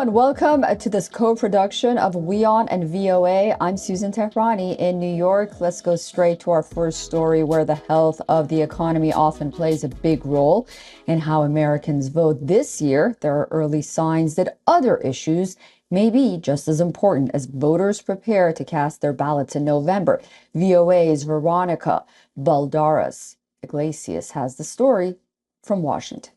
and welcome to this co-production of WION and VOA. I'm Susan Tehrani in New York. Let's go straight to our first story, where the health of the economy often plays a big role in how Americans vote. This year, there are early signs that other issues may be just as important as voters prepare to cast their ballots in November. VOA's Veronica Balderas Iglesias has the story from Washington.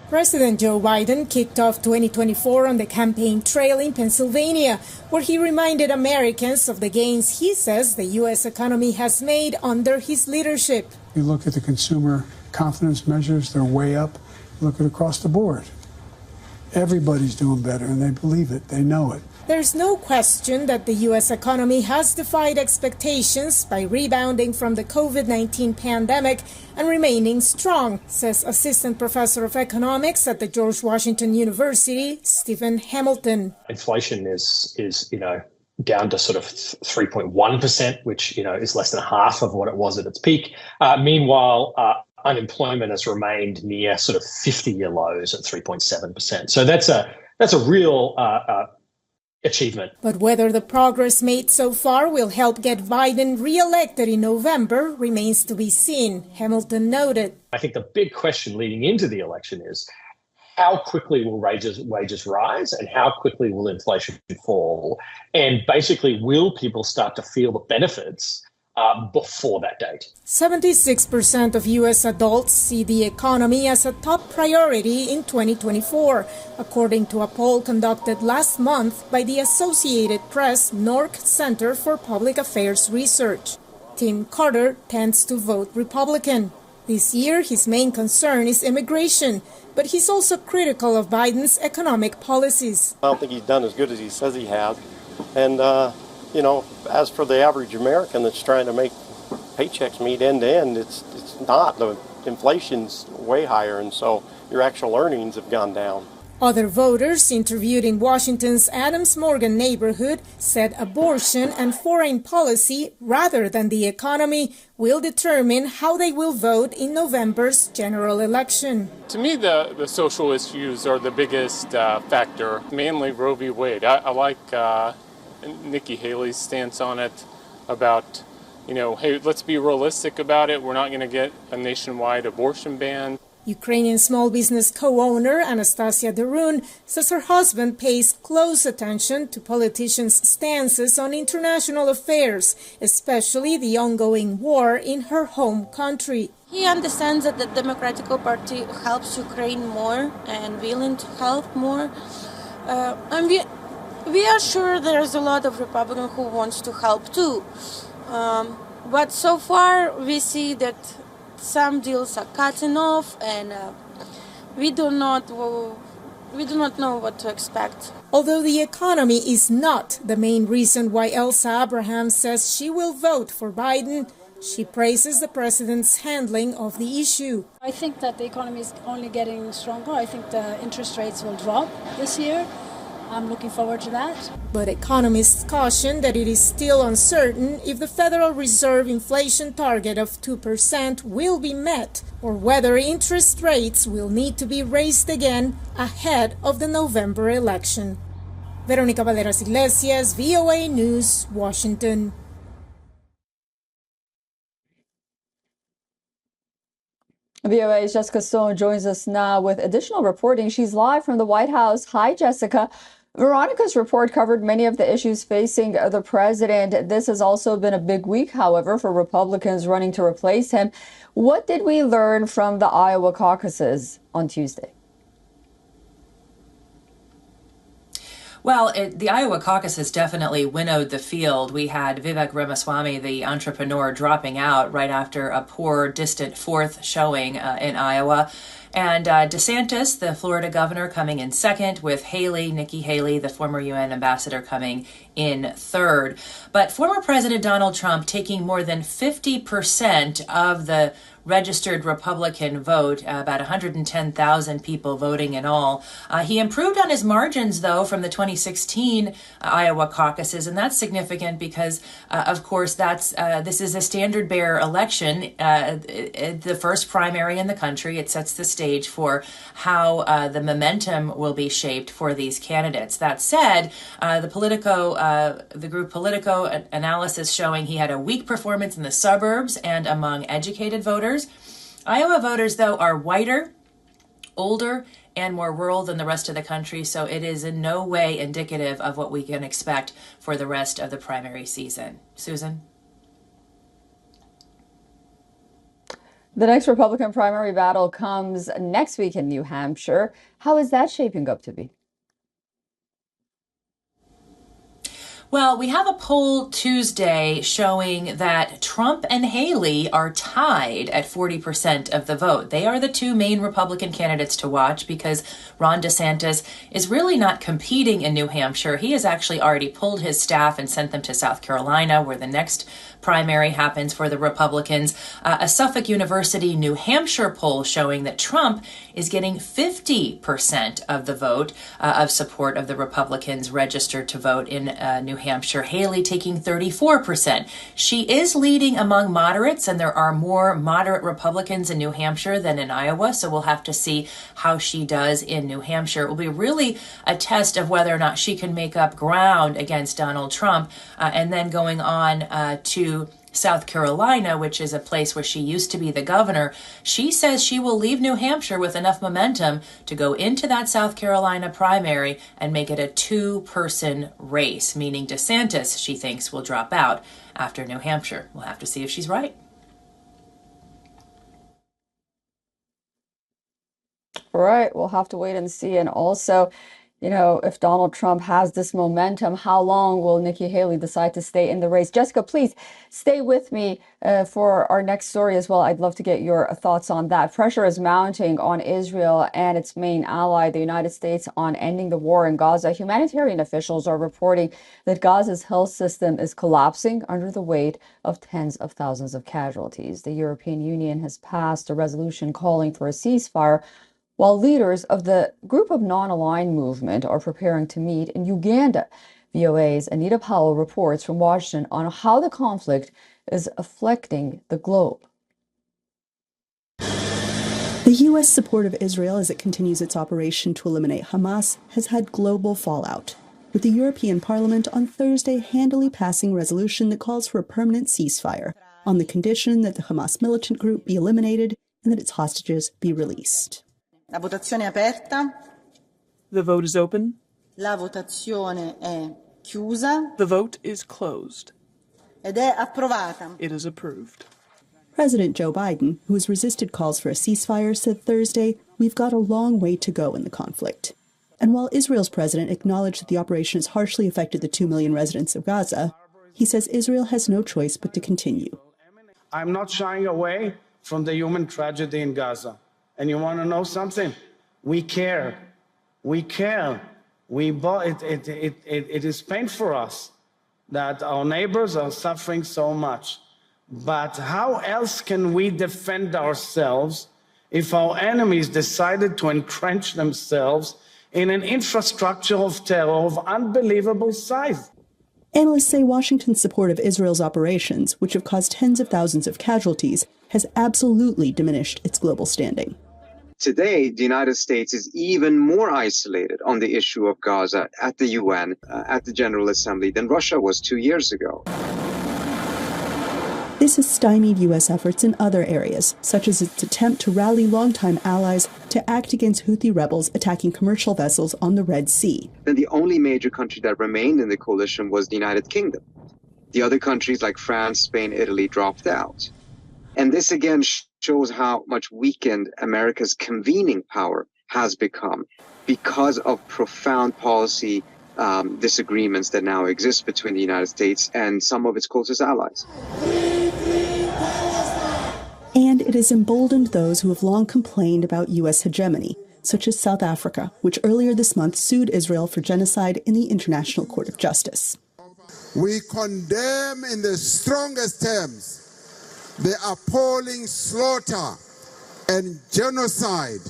President Joe Biden kicked off 2024 on the campaign trail in Pennsylvania, where he reminded Americans of the gains he says the U.S. economy has made under his leadership. You look at the consumer confidence measures, they're way up. Look at across the board. Everybody's doing better, and they believe it. They know it. There's no question that the U.S. economy has defied expectations by rebounding from the COVID-19 pandemic and remaining strong, says Assistant Professor of Economics at the George Washington University, Stephen Hamilton. Inflation is down to sort of 3.1%, which, is less than half of what it was at its peak. Meanwhile, unemployment has remained near sort of 50-year lows at 3.7%. So that's a real achievement. But whether the progress made so far will help get Biden re-elected in November remains to be seen, Hamilton noted. I think the big question leading into the election is how quickly will wages rise and how quickly will inflation fall? And basically, will people start to feel the benefits before that date? 76% of U.S. adults see the economy as a top priority in 2024, according to a poll conducted last month by the Associated Press Nork Center for Public Affairs Research. Tim Carter tends to vote Republican. This year, his main concern is immigration, but he's also critical of Biden's economic policies. I don't think he's done as good as he says he has. And as for the average American that's trying to make paychecks meet end to end, it's not. The inflation's way higher, and so your actual earnings have gone down. Other voters interviewed in Washington's Adams Morgan neighborhood said abortion and foreign policy, rather than the economy, will determine how they will vote in November's general election. To me, the social issues are the biggest factor, mainly Roe v. Wade. I like Nikki Haley's stance on it about, hey, let's be realistic about it. We're not going to get a nationwide abortion ban. Ukrainian small business co-owner Anastasia Derun says her husband pays close attention to politicians' stances on international affairs, especially the ongoing war in her home country. He understands that the Democratic Party helps Ukraine more and willing to help more. And we are sure there's a lot of Republicans who wants to help too. But so far we see that some deals are cutting off, and we do not know what to expect. Although the economy is not the main reason why Elsa Abraham says she will vote for Biden, she praises the president's handling of the issue. I think that the economy is only getting stronger. I think the interest rates will drop this year. I'm looking forward to that. But economists caution that it is still uncertain if the Federal Reserve inflation target of 2% will be met, or whether interest rates will need to be raised again ahead of the November election. Veronica Balderas Iglesias, VOA News, Washington. VOA's Jessica Stone joins us now with additional reporting. She's live from the White House. Hi, Jessica. Veronica's report covered many of the issues facing the president. This has also been a big week, however, for Republicans running to replace him. What did we learn from the Iowa caucuses on Tuesday? Well, the Iowa caucuses definitely winnowed the field. We had Vivek Ramaswamy, the entrepreneur, dropping out right after a poor, distant fourth showing in Iowa. And DeSantis, the Florida governor, coming in second, with Nikki Haley, the former UN ambassador, coming in third. But former President Donald Trump taking more than 50% of the registered Republican vote, about 110,000 people voting in all. He improved on his margins, though, from the 2016 Iowa caucuses, and that's significant because, of course, this is a standard-bearer election, the first primary in the country. It sets the stage for how the momentum will be shaped for these candidates. That said, the group Politico analysis showing he had a weak performance in the suburbs and among educated voters. Iowa voters, though, are whiter, older, and more rural than the rest of the country, so it is in no way indicative of what we can expect for the rest of the primary season. Susan? The next Republican primary battle comes next week in New Hampshire. How is that shaping up to be? Well, we have a poll Tuesday showing that Trump and Haley are tied at 40% of the vote. They are the two main Republican candidates to watch because Ron DeSantis is really not competing in New Hampshire. He has actually already pulled his staff and sent them to South Carolina, where the next primary happens for the Republicans. A Suffolk University New Hampshire poll showing that Trump is getting 50% of the vote of support of the Republicans registered to vote in New Hampshire. Haley taking 34%. She is leading among moderates, and there are more moderate Republicans in New Hampshire than in Iowa, so we'll have to see how she does in New Hampshire. It will be really a test of whether or not she can make up ground against Donald Trump, and then going on to South Carolina, which is a place where she used to be the governor. She says she will leave New Hampshire with enough momentum to go into that South Carolina primary and make it a two-person race, meaning DeSantis, she thinks, will drop out after New Hampshire. We'll have to see if she's right. All right, we'll have to wait and see. And also, if Donald Trump has this momentum, how long will Nikki Haley decide to stay in the race? Jessica, please stay with me for our next story as well. I'd love to get your thoughts on that. Pressure is mounting on Israel and its main ally, the United States, on ending the war in Gaza. Humanitarian officials are reporting that Gaza's health system is collapsing under the weight of tens of thousands of casualties. The European Union has passed a resolution calling for a ceasefire, while leaders of the group of non-aligned movement are preparing to meet in Uganda. VOA's Anita Powell reports from Washington on how the conflict is affecting the globe. The U.S. support of Israel as it continues its operation to eliminate Hamas has had global fallout, with the European Parliament on Thursday handily passing a resolution that calls for a permanent ceasefire on the condition that the Hamas militant group be eliminated and that its hostages be released. La votazione è aperta. The vote is open. La votazione è chiusa. The vote is closed. Ed è approvata. It is approved. President Joe Biden, who has resisted calls for a ceasefire, said Thursday, "We've got a long way to go in the conflict." And while Israel's president acknowledged that the operation has harshly affected the 2 million residents of Gaza, he says Israel has no choice but to continue. I'm not shying away from the human tragedy in Gaza. And you want to know something? We care. We care. It is painful for us that our neighbors are suffering so much. But how else can we defend ourselves if our enemies decided to entrench themselves in an infrastructure of terror of unbelievable size? Analysts say Washington's support of Israel's operations, which have caused tens of thousands of casualties, has absolutely diminished its global standing. Today, the United States is even more isolated on the issue of Gaza at the UN, at the General Assembly, than Russia was 2 years ago. This has stymied U.S. efforts in other areas, such as its attempt to rally longtime allies to act against Houthi rebels attacking commercial vessels on the Red Sea. Then the only major country that remained in the coalition was the United Kingdom. The other countries like France, Spain, Italy dropped out. And this again shows how much weakened America's convening power has become because of profound policy disagreements that now exist between the United States and some of its closest allies. And it has emboldened those who have long complained about U.S. hegemony, such as South Africa, which earlier this month sued Israel for genocide in the International Court of Justice. We condemn in the strongest terms the appalling slaughter and genocide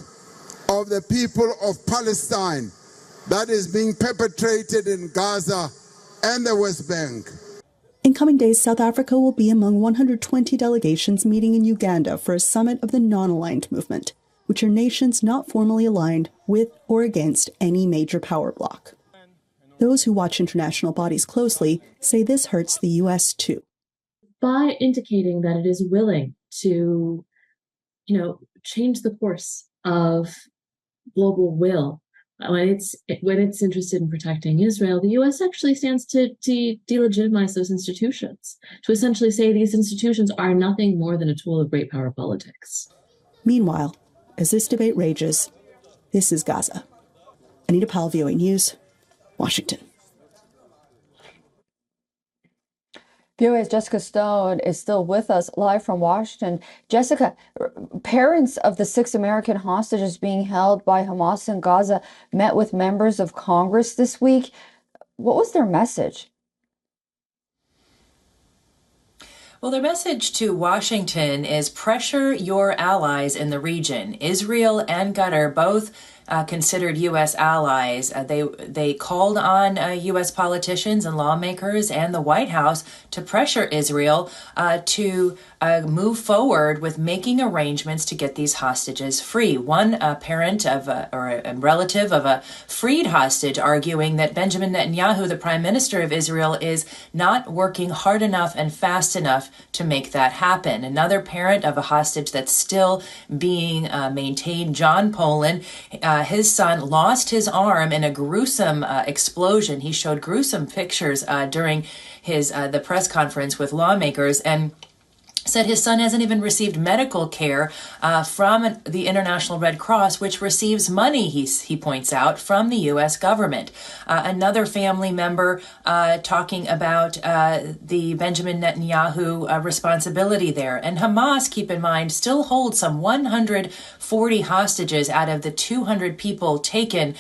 of the people of Palestine that is being perpetrated in Gaza and the West Bank. In coming days, South Africa will be among 120 delegations meeting in Uganda for a summit of the non-aligned movement, which are nations not formally aligned with or against any major power bloc. Those who watch international bodies closely say this hurts the U.S. too. By indicating that it is willing to, change the course of global will, when it's interested in protecting Israel, the U.S. actually stands to delegitimize those institutions, to essentially say these institutions are nothing more than a tool of great power politics. Meanwhile, as this debate rages, this is Gaza. Anita Powell, VOA News, Washington. VOA's Jessica Stone is still with us live from Washington. Jessica, parents of the 6 American hostages being held by Hamas in Gaza met with members of Congress this week. What was their message? Well, their message to Washington is pressure your allies in the region. Israel and Qatar both considered U.S. allies. They called on U.S. politicians and lawmakers and the White House to pressure Israel to move forward with making arrangements to get these hostages free. One parent of or a relative of a freed hostage arguing that Benjamin Netanyahu, the prime minister of Israel, is not working hard enough and fast enough to make that happen. Another parent of a hostage that's still being maintained, John Poland, his son lost his arm in a gruesome explosion. He showed gruesome pictures during the press conference with lawmakers and said his son hasn't even received medical care from the International Red Cross, which receives money, he points out, from the U.S. government. Another family member talking about the Benjamin Netanyahu responsibility there. And Hamas, keep in mind, still holds some 140 hostages out of the 200 people taken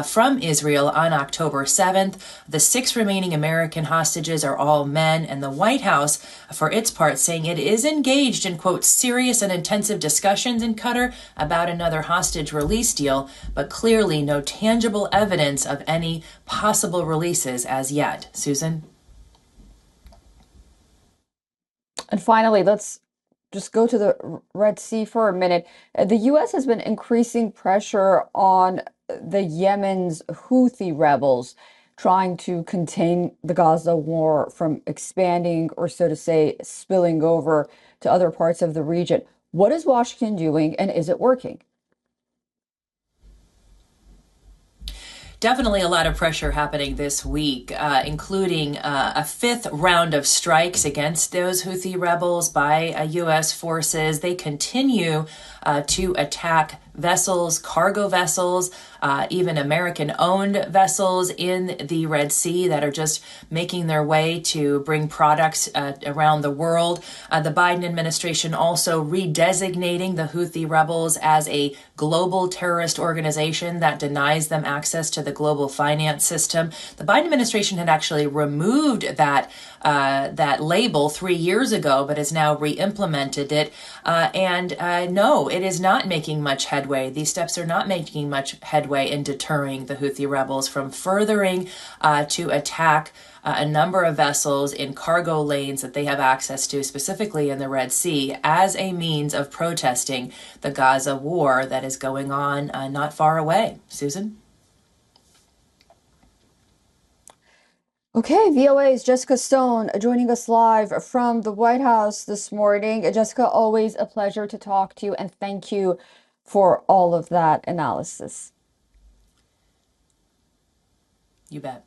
from Israel on October 7th. The 6 remaining American hostages are all men, and the White House, for its part, saying it is engaged in, quote, serious and intensive discussions in Qatar about another hostage release deal, but clearly no tangible evidence of any possible releases as yet. Susan? And finally, let's just go to the Red Sea for a minute. The U.S. has been increasing pressure on the Yemen's Houthi rebels, trying to contain the Gaza war from expanding or, so to say, spilling over to other parts of the region. What is Washington doing, and is it working? Definitely a lot of pressure happening this week, including a 5th round of strikes against those Houthi rebels by U.S. forces. They continue to attack vessels, cargo vessels, even American-owned vessels in the Red Sea that are just making their way to bring products around the world. The Biden administration also redesignating the Houthi rebels as a global terrorist organization that denies them access to the global finance system. The Biden administration had actually removed that label 3 years ago, but has now re-implemented it. No, it is not making much headway. These steps are not making much headway in deterring the Houthi rebels from furthering to attack a number of vessels in cargo lanes that they have access to, specifically in the Red Sea, as a means of protesting the Gaza war that is going on not far away. Susan? Okay, VOA's Jessica Stone joining us live from the White House this morning. Jessica, always a pleasure to talk to you, and thank you for all of that analysis. You bet.